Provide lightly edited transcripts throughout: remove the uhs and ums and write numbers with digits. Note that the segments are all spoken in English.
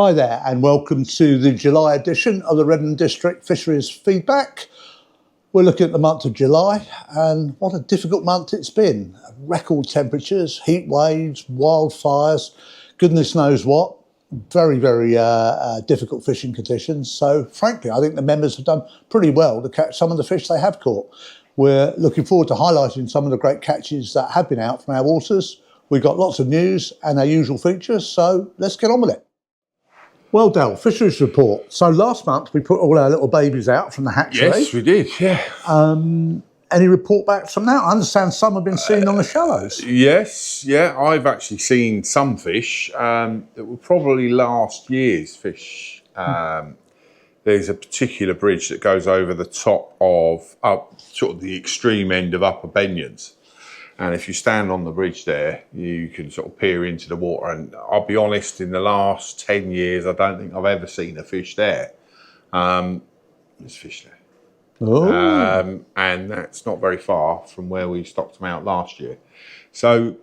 Hi there and welcome to the July edition of the Redden District Fisheries Feedback. We're looking at the month of July and what a difficult month it's been. Record temperatures, heat waves, wildfires, goodness knows what. Very difficult fishing conditions. So frankly, I think the members have done pretty well to catch some of the fish they have caught. We're looking forward to highlighting some of the great catches that have been out from our waters. We've got lots of news and our usual features, so let's get on with it. Well, Dale, Fisheries report. So last month we put all our little babies out from the hatchery. Yes, we did, yeah. Any report back from that? I understand some have been seen on the shallows. Yes, yeah, I've actually seen some fish that were probably last year's fish. There's a particular bridge that goes over the top of sort of the extreme end of Upper Benyons. And if you stand on the bridge there, you can sort of peer into the water. And I'll be honest, in the last 10 years, I don't think I've ever seen a fish there. There's fish there. Oh. And that's not very far from where we stocked them out last year. So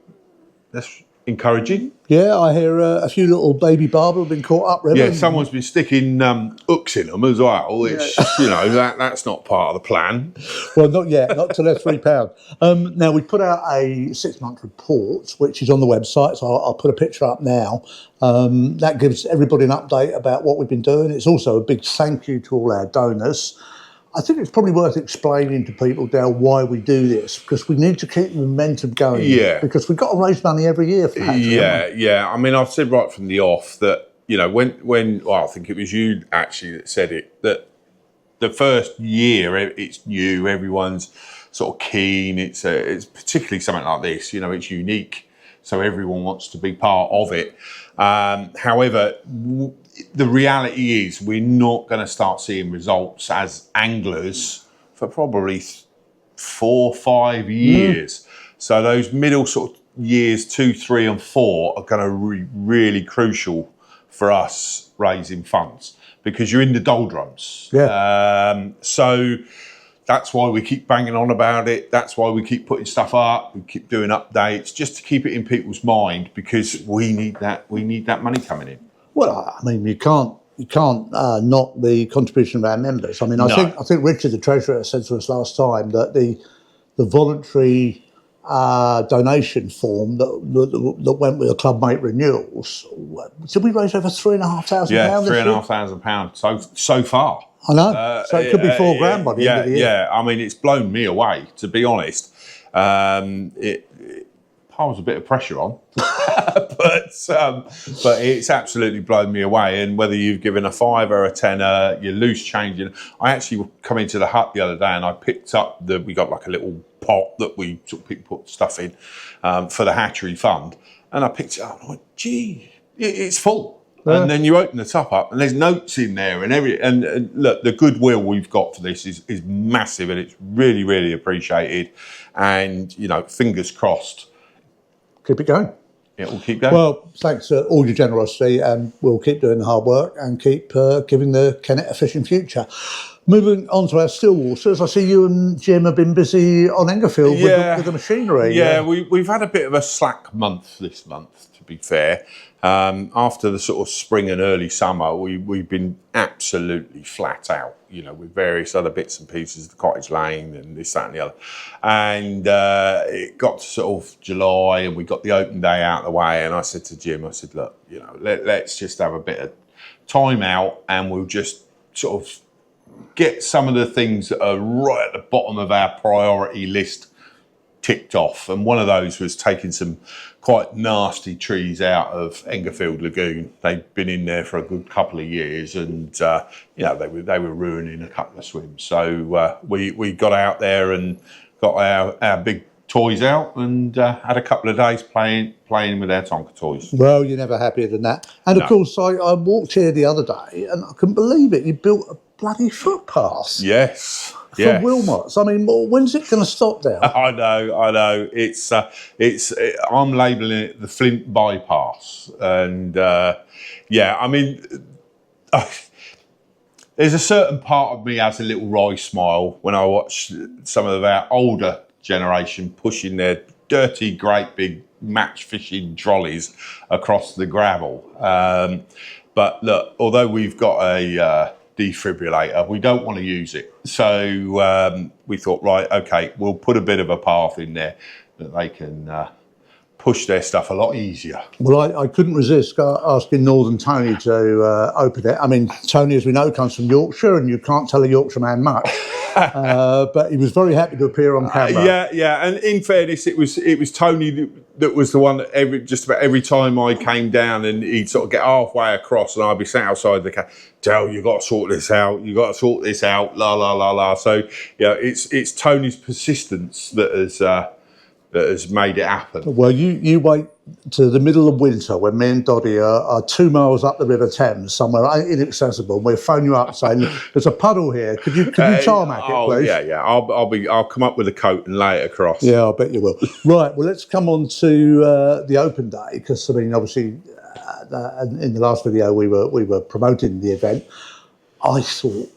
that's encouraging. Yeah, I hear a few little baby barber have been caught up, River. Yeah, someone's been sticking hooks in them as well. It's, you know, that's not part of the plan. Well, not yet, not till they're £3. Now, we put out a 6-month report, which is on the website, so I'll put a picture up now. That gives everybody an update about what we've been doing. It's also a big thank you to all our donors. I think it's probably worth explaining to people, Dale, why we do this, because we need to keep the momentum going. Yeah. Because we've got to raise money every year for that. Yeah. I mean, I've said right from the off that, you know, when I think it was you actually that said it, that the first year it's new, everyone's sort of keen. It's particularly something like this, you know, it's unique, so everyone wants to be part of it. However, the reality is we're not going to start seeing results as anglers for probably 4 or 5 years. So those middle sort of years 2, 3 and 4 are going to be really crucial for us raising funds because you're in the doldrums. Yeah. So that's why we keep banging on about it. That's why we keep putting stuff up. We keep doing updates just to keep it in people's mind because we need that money coming in. Well, I mean, you can't knock the contribution of our members. I mean, I think Richard, the treasurer, said to us last time that the voluntary donation form that went with the club mate renewals, did we raise over £3,500? Yeah, £3,500 so far. I know. So it could be £4,000 by the end of the year. Yeah, I mean, it's blown me away, to be honest. It piles a bit of pressure on, but it's absolutely blown me away. And whether you've given a £5 or a £10, you're loose changing. I actually come into the hut the other day and I picked up we got like a little pot that we sort of people put stuff in for the hatchery fund, and I picked it up and I went, gee, it's full. Yeah. And then you open the top up and there's notes in there and look, the goodwill we've got for this is massive and it's really appreciated. And you know, fingers crossed. Keep it going. It will keep going. Well, thanks for all your generosity, and we'll keep doing the hard work and keep giving the Kennet a fishing future. Moving on to our still waters, I see you and Jim have been busy on Engerfield with the machinery. Yeah, we've had a bit of a slack month this month, to be fair. After the sort of spring and early summer, we've been absolutely flat out, you know, with various other bits and pieces, the cottage lane and this, that and the other. And it got to sort of July and we got the open day out of the way. And I said to Jim, I said, look, you know, let's just have a bit of time out and we'll just sort of get some of the things that are right at the bottom of our priority list ticked off. And one of those was taking some quite nasty trees out of Engerfield Lagoon. They've been in there for a good couple of years and, you know, they were ruining a couple of swims. So we got out there and got our big toys out and had a couple of days playing with our Tonka toys. Well, you're never happier than that. And of course, I walked here the other day and I couldn't believe it. You built a bloody footpath. Yes. For Wilmots. I mean, when's it going to stop there? I know. It's I'm labelling it the Flint bypass, and I mean, there's a certain part of me has a little wry smile when I watch some of our older generation pushing their dirty, great big match fishing trolleys across the gravel. But look, although we've got a defibrillator, we don't want to use it. So we thought, right, okay, we'll put a bit of a path in there that they can push their stuff a lot easier. Well, I couldn't resist asking Northern Tony to open it. I mean, Tony, as we know, comes from Yorkshire, and you can't tell a Yorkshire man much. But he was very happy to appear on camera. Yeah. And in fairness, it was Tony that was the one that just about every time I came down, and he'd sort of get halfway across, and I'd be sat outside the car. Del, you got to sort this out. You got to sort this out. La la la la. So yeah, it's Tony's persistence that has made it happen. Well, you wait to the middle of winter when me and Doddy are 2 miles up the River Thames, somewhere inaccessible, and we'll phone you up saying, there's a puddle here. Could you tarmac it, please? Yeah. I'll come up with a coat and lay it across. Yeah, I bet you will. Right. Well, let's come on to the open day, because I mean, obviously, in the last video we were promoting the event. I thought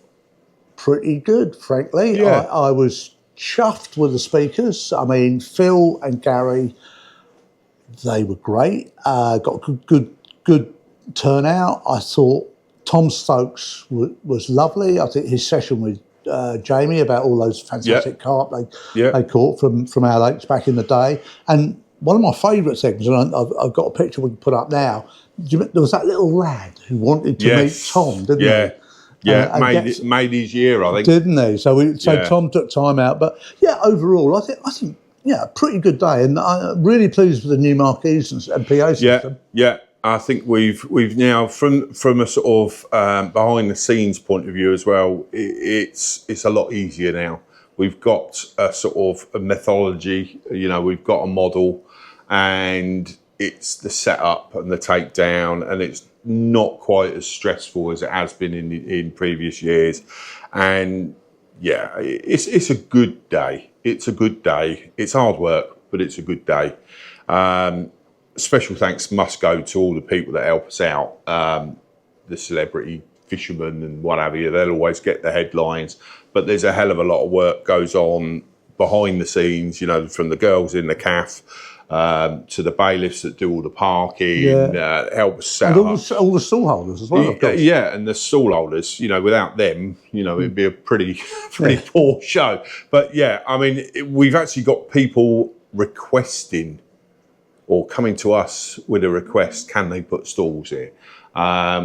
pretty good, frankly. Yeah. I was chuffed with the speakers. I mean, Phil and Gary, they were great. Got good turnout. I thought Tom Stokes was lovely. I think his session with Jamie about all those fantastic carp they caught from our lakes back in the day. And one of my favourite segments, and I've got a picture we can put up now, there was that little lad who wanted to meet Tom, didn't he? Yeah, made his year, I think. Didn't he? So Tom took time out. But yeah, overall, I think a pretty good day, and I'm really pleased with the new marquees and PA system. Yeah. I think we've now from a sort of behind the scenes point of view as well. It's a lot easier now. We've got a sort of a methodology. We've got a model, and it's the setup and the takedown, and it's not quite as stressful as it has been in previous years. And yeah, it's a good day. It's a good day. It's hard work, but it's a good day. Special thanks must go to all the people that help us out, the celebrity fishermen and what have you. They'll always get the headlines, but there's a hell of a lot of work goes on behind the scenes, from the girls in the CAF, to the bailiffs that do all the parking, help us set and up. all the stall holders as well, of course. Yeah, and the stall holders, without them, it'd be a pretty poor show. But yeah, I mean, we've actually got people requesting or coming to us with a request, can they put stalls here?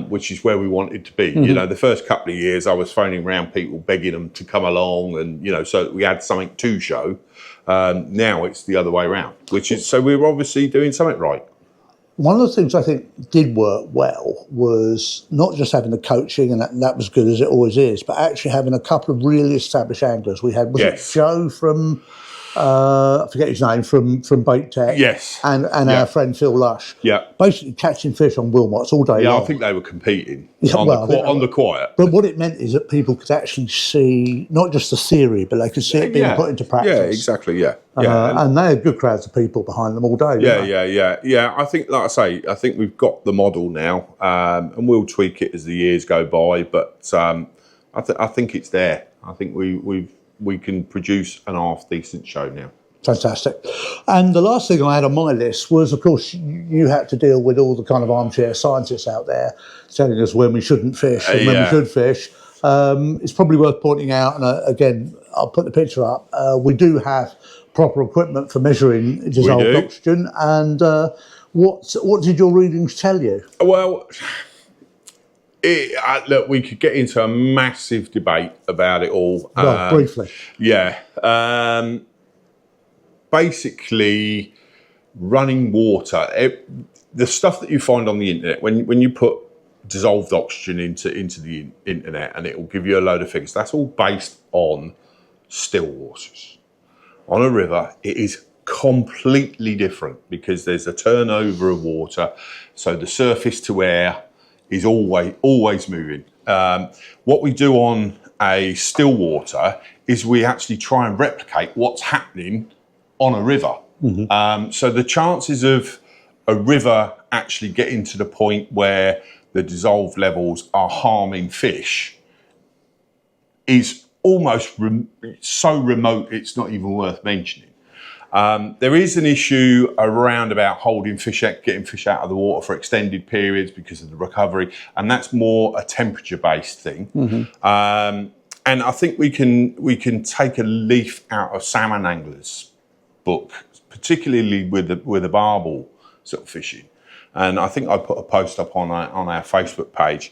Which is where we wanted to be. Mm-hmm. The first couple of years I was phoning around people, begging them to come along, and, so we had something to show. Now it's the other way around, so we were obviously doing something right. One of the things I think did work well was not just having the coaching, and that was good as it always is, but actually having a couple of really established anglers. We had, was it Joe from, I forget his name, from Bait Tech. Yes. And our friend Phil Lush. Yeah. Basically catching fish on Wilmots all day long. I think they were competing on the quiet. But what it meant is that people could actually see not just the theory, but they could see it being put into practice. Yeah, exactly, yeah. And they had good crowds of people behind them all day. Yeah. I think, like I say, we've got the model now, and we'll tweak it as the years go by, but I think it's there. I think we can produce an half-decent show now. Fantastic. And the last thing I had on my list was, of course, you had to deal with all the kind of armchair scientists out there telling us when we shouldn't fish and when we should fish. It's probably worth pointing out, and again, I'll put the picture up, we do have proper equipment for measuring dissolved oxygen. And what did your readings tell you? Well, look, we could get into a massive debate about it all. Well, briefly. Yeah. Basically, running water, the stuff that you find on the internet, when you put dissolved oxygen into the internet, and it will give you a load of figures, that's all based on still waters. On a river, it is completely different because there's a turnover of water, so the surface to air is always moving. What we do on a still water is we actually try and replicate what's happening on a river. Mm-hmm. So the chances of a river actually getting to the point where the dissolved levels are harming fish is almost so remote it's not even worth mentioning. There is an issue around about holding fish out, getting fish out of the water for extended periods because of the recovery, and that's more a temperature-based thing. And I think we can take a leaf out of salmon anglers' book, particularly with the barbel sort of fishing. And I think I put a post up on our Facebook page.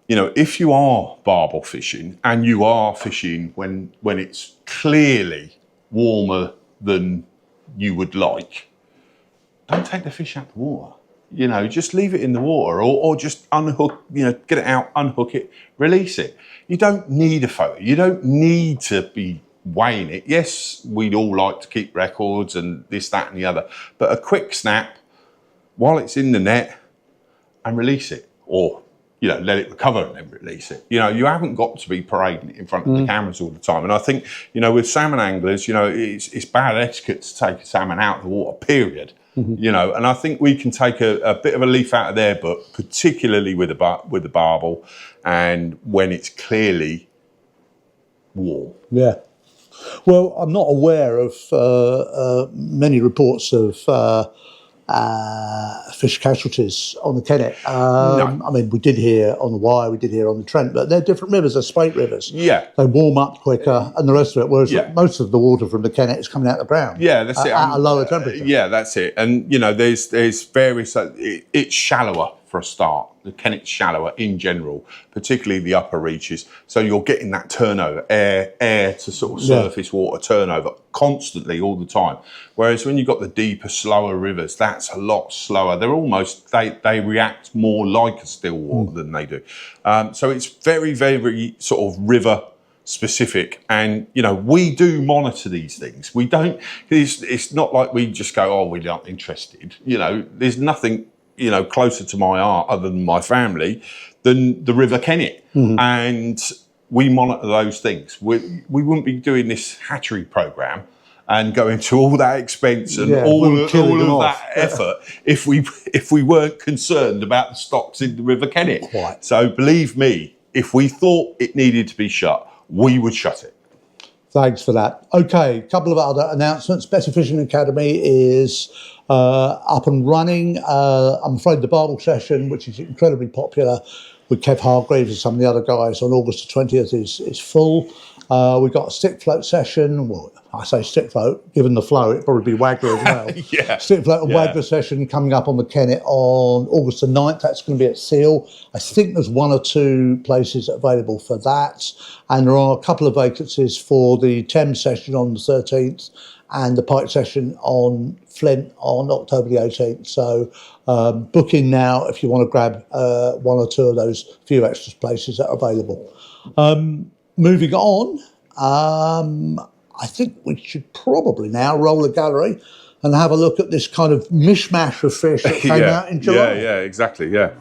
You know, if you are barbel fishing and you are fishing when it's clearly warmer than you would like, don't take the fish out of the water. You know, just leave it in the water or just unhook, you know, get it out, unhook it, release it. You don't need a photo. You don't need to be weighing it. Yes, we'd all like to keep records and this, that and the other, but a quick snap while it's in the net and release it, or, you know, let it recover and then release it. You know, you haven't got to be parading it in front of the cameras all the time. And I think, you know, with salmon anglers, you know, it's bad etiquette to take a salmon out of the water, period. You know, and I think we can take a bit of a leaf out of their book, particularly with the barbel, and when it's clearly warm. Yeah. Well, I'm not aware of many reports of fish casualties on the Kennet. No. I mean, we did hear on the Wye, we did hear on the Trent, but they're different rivers, they're spate rivers. Yeah. They warm up quicker and the rest of it, whereas Yeah. most of the water from the Kennet is coming out the ground. Yeah, that's it. At a lower temperature. Yeah, that's it. And, you know, there's various, it's shallower for a start. The Kennet's shallower in general, particularly the upper reaches. So you're getting that turnover, air to sort of surface water turnover constantly all the time. Whereas when you've got the deeper, slower rivers, that's a lot slower. They're almost, they react more like a still water than they do. So it's very, very sort of river specific, and you know, we do monitor these things. We don't, it's not like we just go, oh, we aren't interested. You know, there's nothing, you know, closer to my heart other than my family than the River Kennet. And we monitor those things. We wouldn't be doing this hatchery program and going to all that expense and all of that effort if we weren't concerned about the stocks in the River Kennet. Quite. So believe me, if we thought it needed to be shut, we would shut it. Thanks for that. Okay, a couple of other announcements. Better Fishing Academy is up and running. I'm afraid the barbel session, which is incredibly popular with Kev Hargreaves and some of the other guys on August the 20th is full. We've got a stick float session. Well, I say stick float, given the flow, it'd probably be Waggler as well. Yeah. Stick float and Waggler session coming up on the Kennet on August the 9th. That's going to be at Seal. I think there's one or two places available for that. And there are a couple of vacancies for the Thames session on the 13th and the Pike session on Flint on October the 18th. So book in now if you want to grab one or two of those few extra places that are available. Moving on, I think we should probably now roll the gallery and have a look at this kind of mishmash of fish that came out in July. Yeah, exactly, yeah.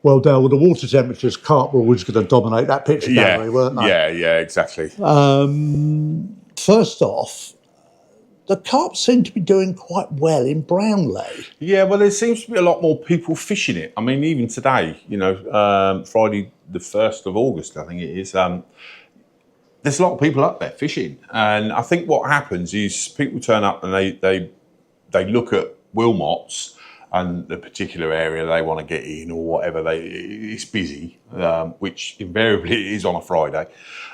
Well, Dale, with the water temperatures, carp were always going to dominate that picture gallery, weren't they? Yeah, exactly. First off, the carp seem to be doing quite well in Brownlee. Yeah, well, there seems to be a lot more people fishing it. I mean, even today, Friday the 1st of August, I think it is, there's a lot of people up there fishing. And I think what happens is people turn up and they look at Wilmots and the particular area they want to get in or whatever. It's busy, which invariably it is on a Friday.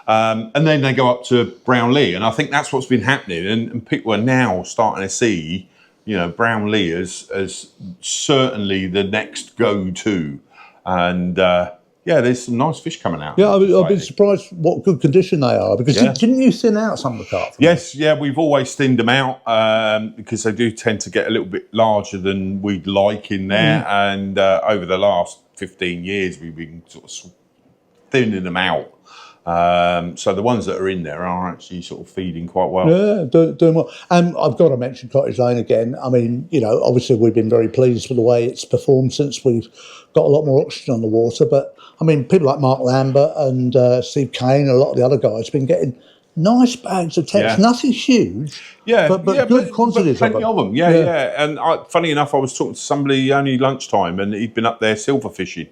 And then they go up to Brownlee. And I think that's what's been happening. And people are now starting to see, Brownlee as certainly the next go-to. And there's some nice fish coming out. Yeah, I've been surprised what good condition they are, because didn't you thin out some of the carp? Yes, we've always thinned them out because they do tend to get a little bit larger than we'd like in there. And over the last 15 years, we've been sort of thinning them out. So the ones that are in there are actually sort of feeding quite well. Yeah, doing well. And I've got to mention Cottage Lane again. I mean, obviously we've been very pleased with the way it's performed since we've got a lot more oxygen on the water. But, I mean, people like Mark Lambert and Steve Kane and a lot of the other guys have been getting nice bags of tench. Nothing huge, but good quantities plenty of them. Yeah. And funny enough, I was talking to somebody only lunchtime, and he'd been up there silver fishing,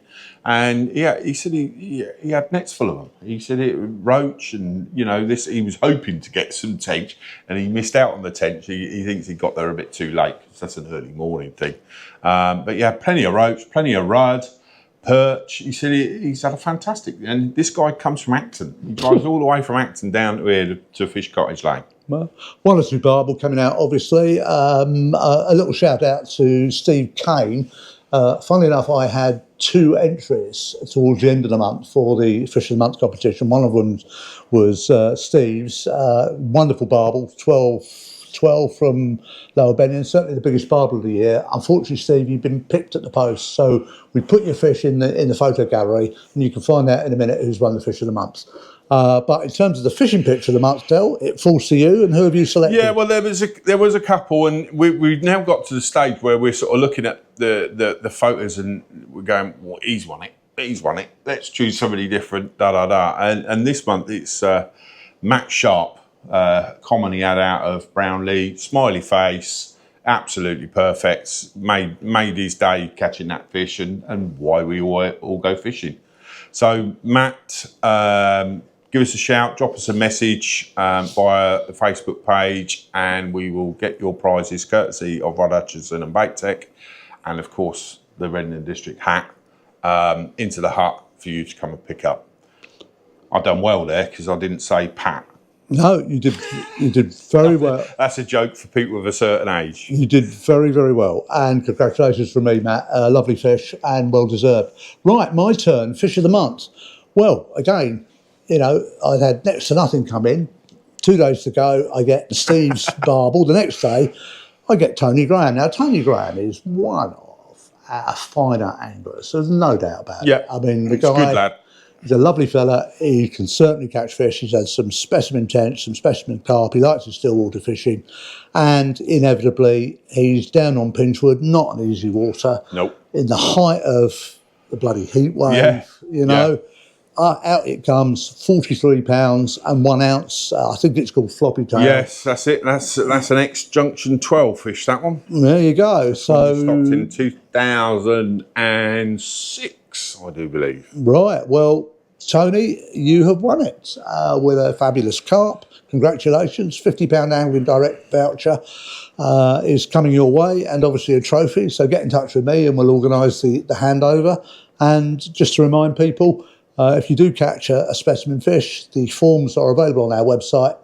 and he said he had nets full of them. He said it roach, and he was hoping to get some tench, and he missed out on the tench. He thinks he got there a bit too late, because that's an early morning thing. But yeah, plenty of roach, plenty of rudd, perch. He said he's had a fantastic, and this guy comes from Acton. He drives all the way from Acton down to here to fish Cottage Lane. Well, one or two barbel coming out, obviously. A little shout out to Steve Kane. Funnily enough, I had 2 entries towards the end of the month for the Fish of the Month competition. One of them was Steve's. Wonderful barbel, 12 from Lower Benyon, certainly the biggest barbel of the year. Unfortunately, Steve, you've been picked at the post, so we put your fish in the photo gallery, and you can find out in a minute who's won the Fish of the Month. But in terms of the fishing picture of the month, Del, it falls to you, and who have you selected? Yeah, well, there was a couple, and we've now got to the stage where we're sort of looking at the photos, and we're going, well, he's won it. Let's choose somebody different, And this month it's Matt Sharp. Common he had out of Brownlee, smiley face, absolutely perfect. Made his day catching that fish, and why we all go fishing. So Matt, give us a shout, drop us a message via the Facebook page, and we will get your prizes courtesy of Rod Hutchinson and Bait Tech, and of course the Redden District hat into the hut for you to come and pick up. I done well there because I didn't say Pat. No, you did very well. That's a joke for people of a certain age. You did very, very well. And congratulations from me, Matt. Lovely fish and well deserved. Right, my turn, Fish of the Month. Well, again, I'd had next to nothing come in. 2 days to go, I get Steve's barbel. The next day, I get Tony Graham. Now, Tony Graham is one of our finer anglers. There's no doubt about it. Yeah, I mean, the guy, good lad. He's a lovely fella. He can certainly catch fish. He's had some specimen tench, some specimen carp. He likes his stillwater fishing. And inevitably, he's down on Pinchwood, not an easy water. Nope. In the height of the bloody heat wave, out it comes, 43 pounds and 1 ounce. I think it's called floppy tail. Yes, that's it. That's an X-Junction 12 fish, that one. There you go. So stopped in 2006, I do believe. Right. Well, Tony, you have won it with a fabulous carp. Congratulations. £50 Angling Direct voucher is coming your way, and obviously a trophy. So get in touch with me and we'll organise the handover. And just to remind people, if you do catch a specimen fish, the forms are available on our website.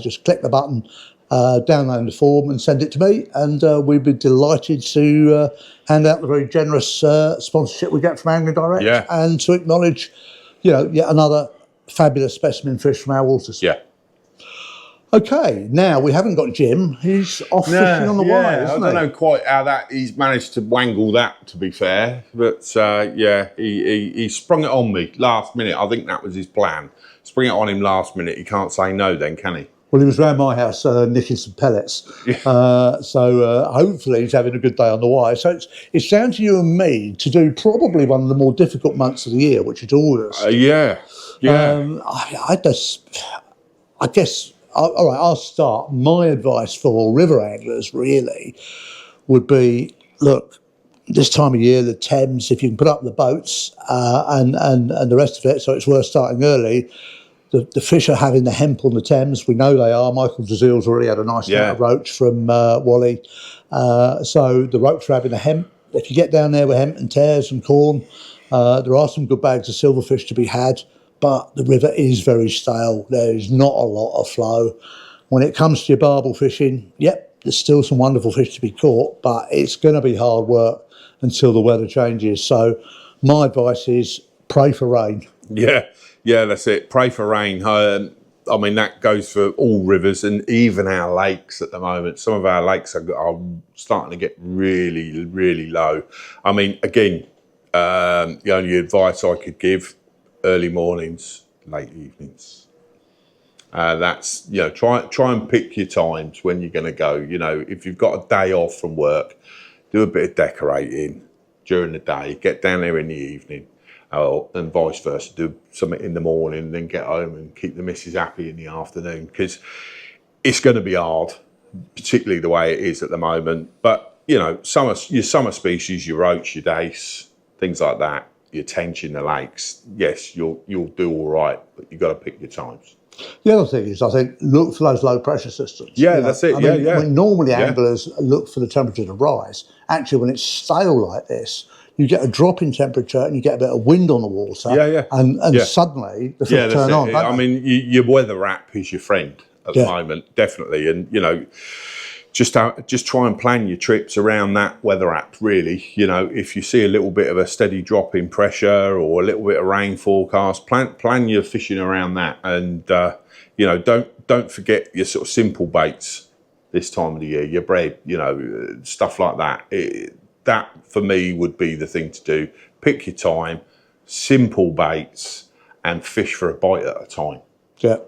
Just click the button, download the form and send it to me, and we'd be delighted to hand out the very generous sponsorship we get from Angling Direct, and to acknowledge, yet another fabulous specimen fish from our waters. Yeah. Okay, now we haven't got Jim. He's off fishing on the wire, isn't he? I don't know quite how he's managed to wangle that, to be fair. But he sprung it on me last minute. I think that was his plan. Spring it on him last minute. He can't say no then, can he? Well, he was around my house nicking some pellets. So hopefully he's having a good day on the wire. So it's down to you and me to do probably one of the more difficult months of the year, which is August. Yeah. I guess, all right, I'll start. My advice for river anglers really would be, look, this time of year, the Thames, if you can put up the boats and the rest of it, so it's worth starting early. The fish are having the hemp on the Thames. We know they are. Michael Jazil's already had a nice amount of roach from Wally. So the roach are having the hemp. If you get down there with hemp and tares and corn, there are some good bags of silverfish to be had, but the river is very stale. There is not a lot of flow. When it comes to your barbel fishing, yep, there's still some wonderful fish to be caught, but it's going to be hard work until the weather changes. So my advice is pray for rain. Yeah, that's it. Pray for rain. I mean, that goes for all rivers and even our lakes at the moment. Some of our lakes are starting to get really, really low. I mean, again, the only advice I could give, early mornings, late evenings. That's, try and pick your times when you're going to go. If you've got a day off from work, do a bit of decorating during the day, get down there in the evening. And vice versa, do something in the morning, then get home and keep the missus happy in the afternoon, because it's going to be hard, particularly the way it is at the moment. But your summer species, your roach, your dace, things like that, your tench in the lakes, yes, you'll do all right, but you've got to pick your times. The other thing is, I think, look for those low pressure systems. Yeah, that's it. I mean, normally anglers look for the temperature to rise. Actually, when it's stale like this, you get a drop in temperature and you get a bit of wind on the water. And suddenly the fish turn on. I mean, your weather app is your friend at the moment, definitely. And, just try and plan your trips around that weather app, really. If you see a little bit of a steady drop in pressure or a little bit of rain forecast, plan your fishing around that. And, don't forget your sort of simple baits this time of the year, your bread, stuff like that. That, for me, would be the thing to do. Pick your time, simple baits, and fish for a bite at a time. Yeah.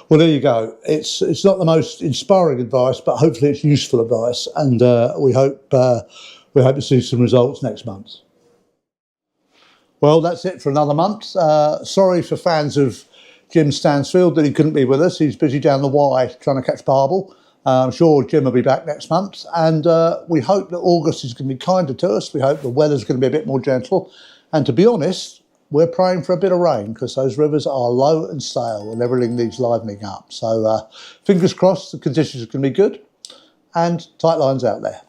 Well, there you go. It's not the most inspiring advice, but hopefully it's useful advice, and we hope to see some results next month. Well, that's it for another month. Sorry for fans of Jim Stansfield that he couldn't be with us. He's busy down the Wye trying to catch barbel. I'm sure Jim will be back next month, and we hope that August is going to be kinder to us. We hope the weather's going to be a bit more gentle, and to be honest, we're praying for a bit of rain because those rivers are low and stale and everything needs livening up. So fingers crossed the conditions are going to be good, and tight lines out there.